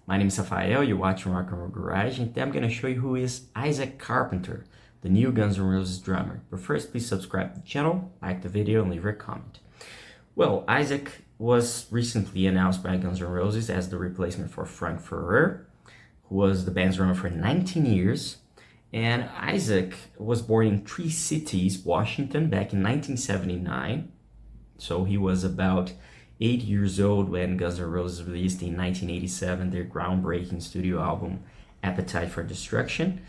My name is Rafael, you're watching Rock and Roll Garage, and today I'm going to show you who is Isaac Carpenter, the new Guns N' Roses drummer. But first, please subscribe to the channel, like the video, and leave a comment. Well, Isaac was recently announced by Guns N' Roses as the replacement for Frank Ferrer, who was the band's drummer for 19 years. And Isaac was born in Tree Cities, Washington, back in 1979. So he was about 8 years old when Guns N' Roses released in 1987 their groundbreaking studio album, Appetite for Destruction.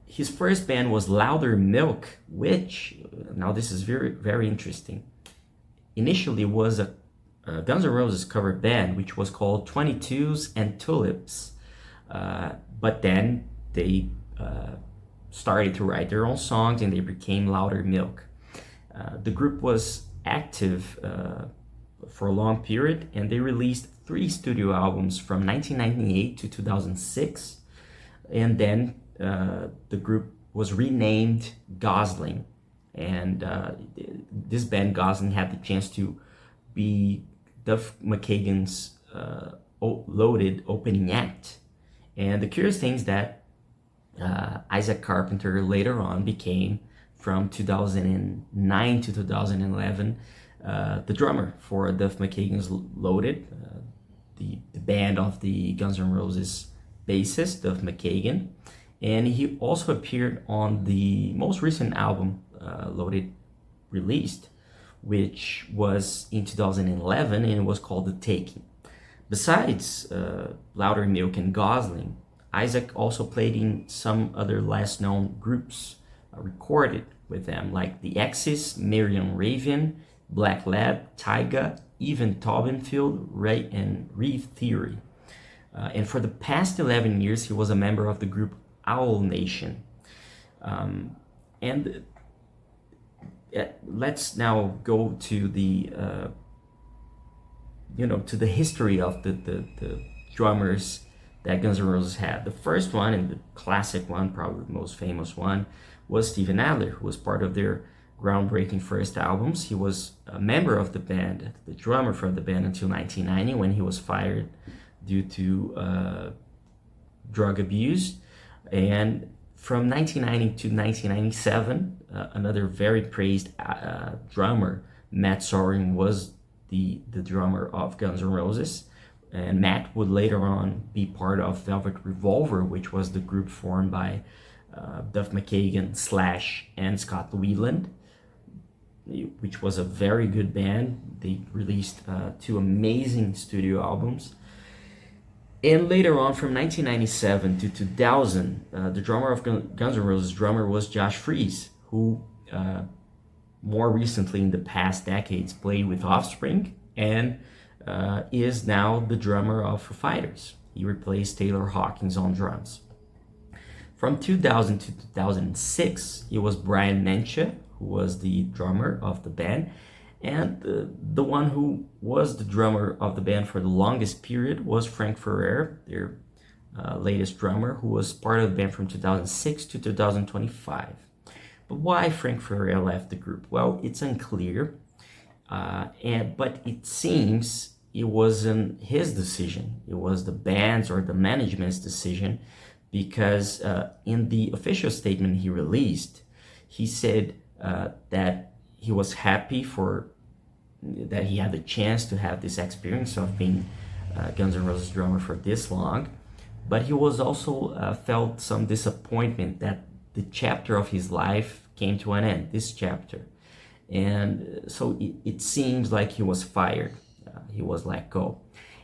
His first band was Louder Milk, which, now this is very, very interesting, initially was a Guns N' Roses cover band, which was called 22s and Tulips. But then they started to write their own songs and they became Louder Milk. The group was active for a long period, and they released 3 studio albums from 1998 to 2006, and then the group was renamed Gosling, and this band Gosling had the chance to be Duff McKagan's Loaded opening act. And the curious thing is that Isaac Carpenter later on became, from 2009 to 2011, the drummer for Duff McKagan's Loaded, the band of the Guns N' Roses bassist, Duff McKagan. And he also appeared on the most recent album Loaded released, which was in 2011, and it was called The Taking. Besides Louder Milk and Gosling, Isaac also played in some other less known groups, recorded with them, like the Axis, Marion Raven, Black Lab, Tyga, even Tobinfield, Ray, and Reeve Theory. And for the past 11 years, he was a member of the group Awolnation. Let's now go to the to the history of the drummers that Guns N' Roses had. The first one, and the classic one, probably the most famous one, was Steven Adler, who was part of their groundbreaking first albums. He was a member of the band, the drummer for the band, until 1990, when he was fired due to drug abuse. And from 1990 to 1997, another very praised drummer, Matt Sorum, was the drummer of Guns N' Roses. And Matt would later on be part of Velvet Revolver, which was the group formed by Duff McKagan, Slash, and Scott Weiland, which was a very good band. They released 2 amazing studio albums. And later on, from 1997 to 2000, the drummer of Guns N' Roses drummer was Josh Freese, who more recently in the past decades played with Offspring and is now the drummer of Foo Fighters. He replaced Taylor Hawkins on drums. From 2000 to 2006, it was Brian Mencha, who was the drummer of the band, and the one who was the drummer of the band for the longest period was Frank Ferrer, their latest drummer, who was part of the band from 2006 to 2025. But why Frank Ferrer left the group? Well, it's unclear, but it seems it wasn't his decision. It was the band's or the management's decision, because in the official statement he released, he said that he was happy that he had the chance to have this experience of being Guns N' Roses drummer for this long, but he was also felt some disappointment that the chapter of his life came to an end, this chapter. And so it seems like he was fired. He was let go.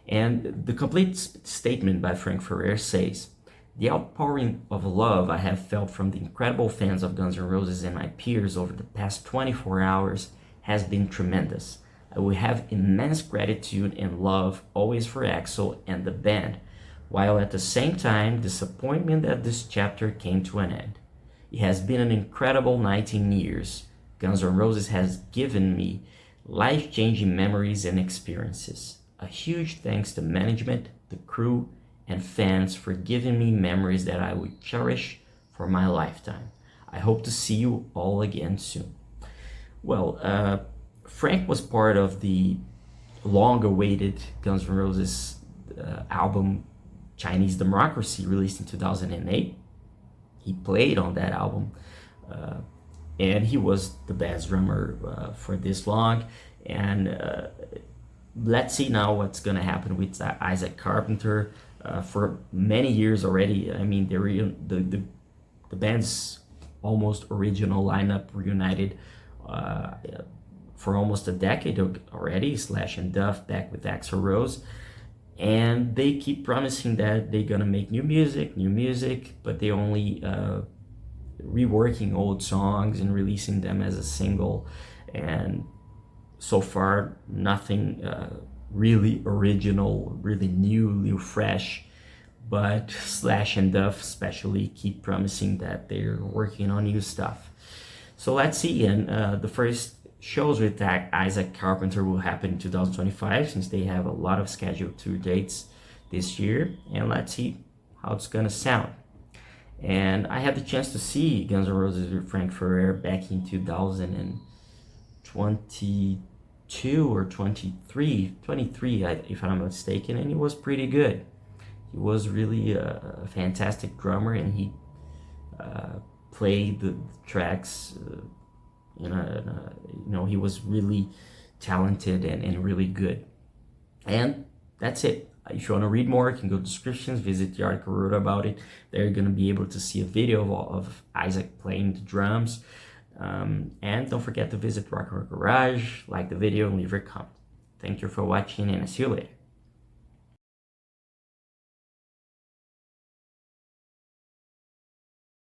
And the complete statement by Frank Ferrer says, "The outpouring of love I have felt from the incredible fans of Guns N' Roses and my peers over the past 24 hours has been tremendous. I will have immense gratitude and love always for Axl and the band, while at the same time disappointment that this chapter came to an end. It has been an incredible 19 years. Guns N' Roses has given me life-changing memories and experiences. A huge thanks to management, the crew, and fans for giving me memories that I would cherish for my lifetime. I hope to see you all again soon." Well, Frank was part of the long-awaited Guns N' Roses album Chinese Democracy, released in 2008. He played on that album, and he was the best drummer for this long. And let's see now what's gonna happen with Isaac Carpenter. For many years already, I mean, the band's almost original lineup reunited for almost a decade already. Slash and Duff back with Axl Rose, and they keep promising that they're gonna make new music, but they only reworking old songs and releasing them as a single, and so far nothing really original, really new, fresh. But Slash and Duff especially keep promising that they're working on new stuff. So let's see. And the first shows with that Isaac Carpenter will happen in 2025, since they have a lot of scheduled tour dates this year. And let's see how it's gonna sound. And I had the chance to see Guns N' Roses with Frank Ferrer back in 2022 or 23, if I'm not mistaken, and it was pretty good. He was really a fantastic drummer, and he played the tracks. He was really talented and really good. And that's it. If you want to read more, you can go to descriptions, visit the article I wrote about it. There you're going to be able to see a video of Isaac playing the drums. And don't forget to visit Rock and Roll Garage, like the video, and leave your comment. Thank you for watching, and I'll see you later.